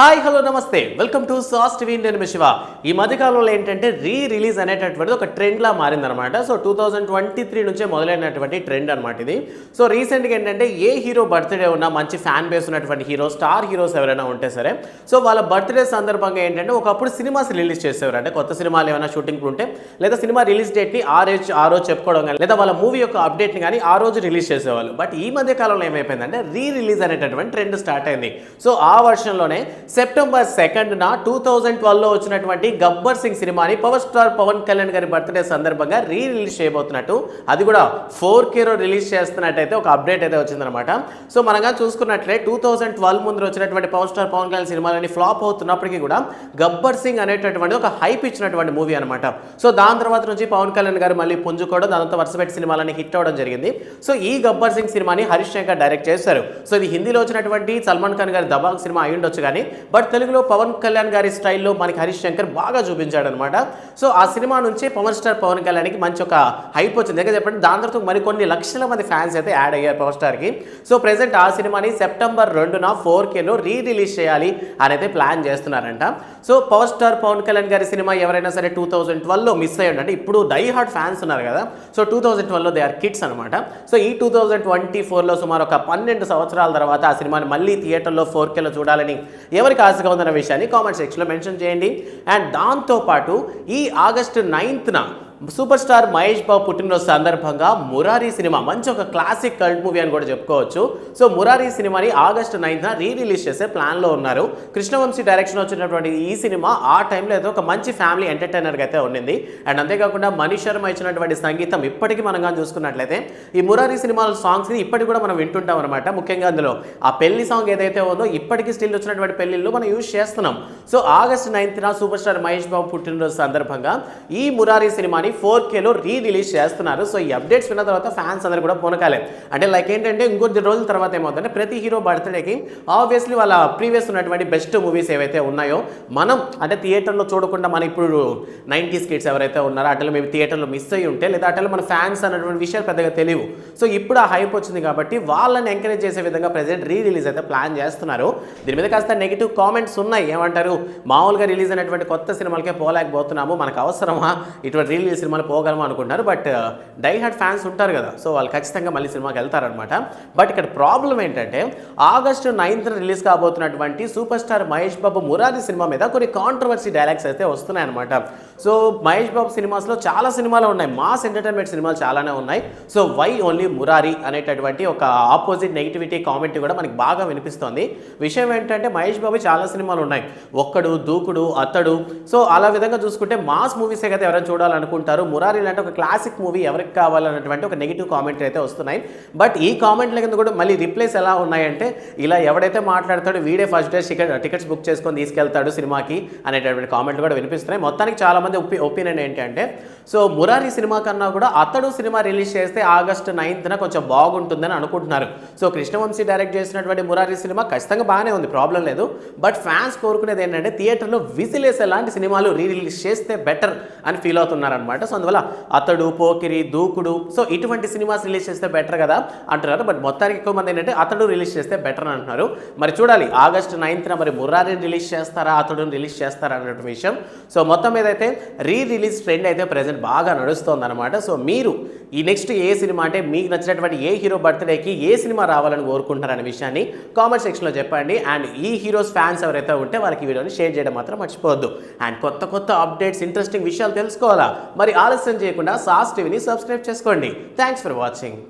Hi hello నమస్తే welcome to sauce TV నేను శివ. ఈ మధ్యకాలంలో ఏంటంటే రిలీజ్ అనేటటువంటిది ఒక ట్రెండ్లా మారిందనమాట. సో 2023 నుంచే మొదలైనటువంటి ట్రెండ్ అనమాట ఇది. సో రీసెంట్గా ఏంటంటే ఏ హీరో బర్త్డే ఉన్నా మంచి ఫ్యాన్ బేస్ ఉన్నటువంటి హీరో స్టార్ హీరోస్ ఎవరైనా ఉంటే సరే సో వాళ్ళ బర్త్డే సందర్భంగా ఏంటంటే ఒకప్పుడు సినిమాస్ రిలీజ్ చేసేవారు. అంటే కొత్త సినిమాలు ఏమైనా షూటింగ్ ఉంటే లేదా సినిమా రిలీజ్ డేట్ని ఆ రోజు చెప్పుకోవడం కానీ లేదా వాళ్ళ మూవీ యొక్క అప్డేట్ని కానీ ఆ రోజు రిలీజ్ చేసేవాళ్ళు. బట్ ఈ మధ్య కాలంలో ఏమైపోయిందంటే రిలీజ్ అనేటటువంటి ట్రెండ్ స్టార్ట్ అయింది. సో ఆ వర్షన్లోనే సెప్టెంబర్ 2న 2012లో వచ్చినటువంటి గబ్బర్ సింగ్ సినిమాని పవర్ స్టార్ పవన్ కళ్యాణ్ గారి బర్త్డే సందర్భంగా రిలీజ్ చేయబోతున్నట్టు, అది కూడా 4Kలో రిలీజ్ చేస్తున్నట్టయితే ఒక అప్డేట్ అయితే వచ్చిందనమాట. సో మనగా చూసుకున్నట్లే 2012 ముందు వచ్చినటువంటి పవర్ స్టార్ పవన్ కళ్యాణ్ సినిమాలని ఫ్లాప్ అవుతున్నప్పటికీ కూడా గబ్బర్ సింగ్ అనేటటువంటి ఒక హైప్ ఇచ్చినటువంటి మూవీ అనమాట. సో దాని తర్వాత నుంచి పవన్ కళ్యాణ్ గారు మళ్ళీ పుంజుకోవడం, దాంతో వరుసపెట్టి సినిమాలని హిట్ అవ్వడం జరిగింది. సో ఈ గబ్బర్ సింగ్ సినిమాని హరీష్ శంకర్ డైరెక్ట్ చేశారు. సో ఇది హిందీలో వచ్చినటువంటి సల్మాన్ ఖాన్ గారి దబాంగ్ సినిమా అయి ఉండొచ్చు కానీ బట్ తెలుగులో పవన్ కళ్యాణ్ గారి స్టైల్లో మనకి హరీష్ శంకర్ బాగా చూపించాడు అనమాట. సో ఆ సినిమా నుంచి పవర్ స్టార్ పవన్ కళ్యాణ్కి మంచి ఒక హైప్ వచ్చింది. దగ్గర చెప్పండి, దాని తర్వాత మరికొన్ని లక్షల మంది ఫ్యాన్స్ అయితే యాడ్ అయ్యారు పవర్ స్టార్కి. సో ప్రెసెంట్ ఆ సినిమాని సెప్టెంబర్ 2న 4Kలో రిలీజ్ చేయాలి అని అయితే ప్లాన్ చేస్తున్నారంట. So power star Pavan Kalyan గారి సినిమా ఎవరైనా సరే 2012లో మిస్ అయ్యండి, అంటే ఇప్పుడు డై హార్డ్ ఫ్యాన్స్ ఉన్నారు కదా, సో 2012లో దే ఆర్ కిడ్స్ అనమాట. సో ఈ 2024లో సుమారు ఒక 12 సంవత్సరాల తర్వాత ఆ సినిమాని మళ్ళీ థియేటర్లో 4Kలో చూడాలని ఎవరికి ఆశగా ఉందన్న విషయాన్ని కామెంట్ సెక్షన్లో మెన్షన్ చేయండి. అండ్ దాంతోపాటు ఈ ఆగస్టు 9న సూపర్ స్టార్ మహేష్ బాబు పుట్టినరోజు సందర్భంగా మురారి సినిమా మంచి ఒక క్లాసిక్ కల్ట్ మూవీ అని కూడా చెప్పుకోవచ్చు. సో మురారి సినిమాని ఆగస్టు 9న రిలీజ్ చేసే ప్లాన్లో ఉన్నారు. కృష్ణవంశీ డైరెక్షన్ వచ్చినటువంటి ఈ సినిమా ఆ టైంలో ఏదో ఒక మంచి ఫ్యామిలీ ఎంటర్టైనర్గా అయితే ఉండింది. అండ్ అంతేకాకుండా మనీష్ శర్మ ఇచ్చినటువంటి సంగీతం ఇప్పటికీ మనం కానీ చూసుకున్నట్లయితే ఈ మురారి సినిమాల సాంగ్స్ని ఇప్పటికి కూడా మనం వింటుంటాం అనమాట. ముఖ్యంగా అందులో ఆ పెళ్లి సాంగ్ ఏదైతే ఉందో ఇప్పటికీ స్టిల్ వచ్చినటువంటి పెళ్లిళ్ళు మనం యూజ్ చేస్తున్నాం. సో ఆగస్టు 9న సూపర్ స్టార్ మహేష్ బాబు పుట్టినరోజు సందర్భంగా ఈ మురారి సినిమాని 4Kలో రిలీజ్ చేస్తున్నారు. సో ఈ అప్డేట్స్ విన్న తర్వాత ఫ్యాన్స్ అందరూ కూడా పూనకాలే. అంటే లైక్ ఏంటంటే ఇంకొద్ది రోజుల తర్వాత ఏమవుతుందంటే ప్రతి హీరో బర్త్డేకి ఆబ్వియస్లీ వాళ్ళ ప్రీవియస్ ఉన్నటువంటి బెస్ట్ మూవీస్ ఏవైతే ఉన్నాయో మనం అంటే థియేటర్లో చూడకుండా మన ఇప్పుడు 90s కిడ్స్ ఎవరైతే ఉన్నారో అటలు మేము థియేటర్లో మిస్ అయ్యి ఉంటే లేదా అటలు మన ఫ్యాన్స్ అన్నటువంటి విషయాలు పెద్దగా తెలియవు. సో ఇప్పుడు ఆ హైప్ వచ్చింది కాబట్టి వాళ్ళని ఎంకరేజ్ చేసే విధంగా ప్రెజెంట్ రిలీజ్ అయితే ప్లాన్ చేస్తున్నారు. దీని మీద కాస్త నెగిటివ్ కామెంట్స్ ఉన్నాయి. ఏమంటారు, మామూలుగా రిలీజ్ అయినటువంటి కొత్త సినిమాలకే పోలేకపోతున్నాము, మనకు అవసరమా ఇటువంటి రిలీజ్ సినిమాలు పోగలమా అనుకుంటున్నారు. బట్ డై హార్డ్ ఫ్యాన్స్ ఉంటారు కదా, సో వాళ్ళు ఖచ్చితంగా మళ్ళీ సినిమాకి వెళ్తారనమాట. బట్ ఇక్కడ ప్రాబ్లం ఏంటంటే ఆగస్టు 9న రిలీజ్ కాబోతున్నటువంటి super star Mahesh Babu Murari cinema మీద కొన్ని కాంట్రవర్సీ డైలాగ్స్ అయితే వస్తున్నాయి అనమాట. సో మహేష్ బాబు సినిమాస్లో చాలా సినిమాలు ఉన్నాయి, మాస్ ఎంటర్టైన్మెంట్ సినిమాలు చాలానే ఉన్నాయి. సో వై ఓన్లీ మురారి అనేటటువంటి ఒక ఆపోజిట్ నెగిటివిటీ కామెంట్ కూడా మనకి బాగా వినిపిస్తోంది. విషయం ఏంటంటే మహేష్ బాబు చాలా సినిమాలు ఉన్నాయి, ఒక్కడు, దూకుడు, అతడు. సో అలా విధంగా చూసుకుంటే మాస్ మూవీసే కదా ఎవరైనా చూడాలనుకుంటారు. మురారి లాంటి ఒక క్లాసిక్ మూవీ ఎవరికి కావాలన్నటువంటి ఒక నెగిటివ్ కామెంట్ అయితే వస్తున్నాయి. బట్ ఈ కామెంట్ల కింద కూడా మళ్ళీ రిప్లైస్ ఎలా ఉన్నాయంటే ఇలా ఎవడైతే మాట్లాడతాడో వీడే ఫస్ట్ డే టికెట్స్ బుక్ చేసుకొని తీసుకెళ్తాడు సినిమాకి అనేటటువంటి కామెంట్లు కూడా వినిపిస్తున్నాయి. మొత్తానికి చాలామంది ఒపీనియన్ ఏంటంటే సో మురారి సినిమా కన్నా కూడా అతడు సినిమా రిలీజ్ చేస్తే ఆగస్టు 9న కొంచెం బాగుంటుందని అనుకుంటున్నారు. సో కృష్ణవంశీ డైరెక్ట్ చేసినటువంటి మురారి సినిమా ఖచ్చితంగా బాగానే ఉంది, ప్రాబ్లం లేదు. బట్ ఫ్యాన్స్ కోరుకునేది ఏంటంటే థియేటర్లో విసిలేసే లాంటి సినిమాలు రిలీజ్ చేస్తే బెటర్ అని ఫీల్ అవుతున్నారనమాట. సో అందువల్ల అతడు, పోకిరి, దూకుడు, సో ఇటువంటి సినిమాస్ రిలీజ్ చేస్తే బెటర్ కదా అంటున్నారు. బట్ మొత్తానికి ఎక్కువ మంది ఏంటంటే అతడు రిలీజ్ చేస్తే బెటర్ అని అంటున్నారు. మరి చూడాలి ఆగస్టు 9న మరి మురారిని రిలీజ్ చేస్తారా, అతడుని రిలీజ్ చేస్తారా అన్నటువంటి విషయం. సో మొత్తం మీద అయితే రిలీజ్ ట్రెండ్ అయితే ప్రెజెంట్ బాగా నడుస్తుంది అనమాట. సో మీరు ఈ నెక్స్ట్ ఏ సినిమా అంటే మీకు నచ్చినటువంటి ఏ హీరో బర్త్డేకి ఏ సినిమా రావాలని కోరుకుంటున్నారనే విషయాన్ని కామెంట్ సెక్షన్లో చెప్పండి. అండ్ ఈ హీరోస్ ఫ్యాన్స్ ఎవరైతే ఉంటే వాళ్ళకి వీడియోని షేర్ చేయడం మాత్రం మర్చిపోవద్దు. అండ్ కొత్త అప్డేట్స్, ఇంట్రెస్టింగ్ విషయాలు తెలుసుకోవాలా మరి ఆలస్యం చేయకుండా సాస్ టీవీని సబ్స్క్రైబ్ చేసుకోండి. Thanks for watching.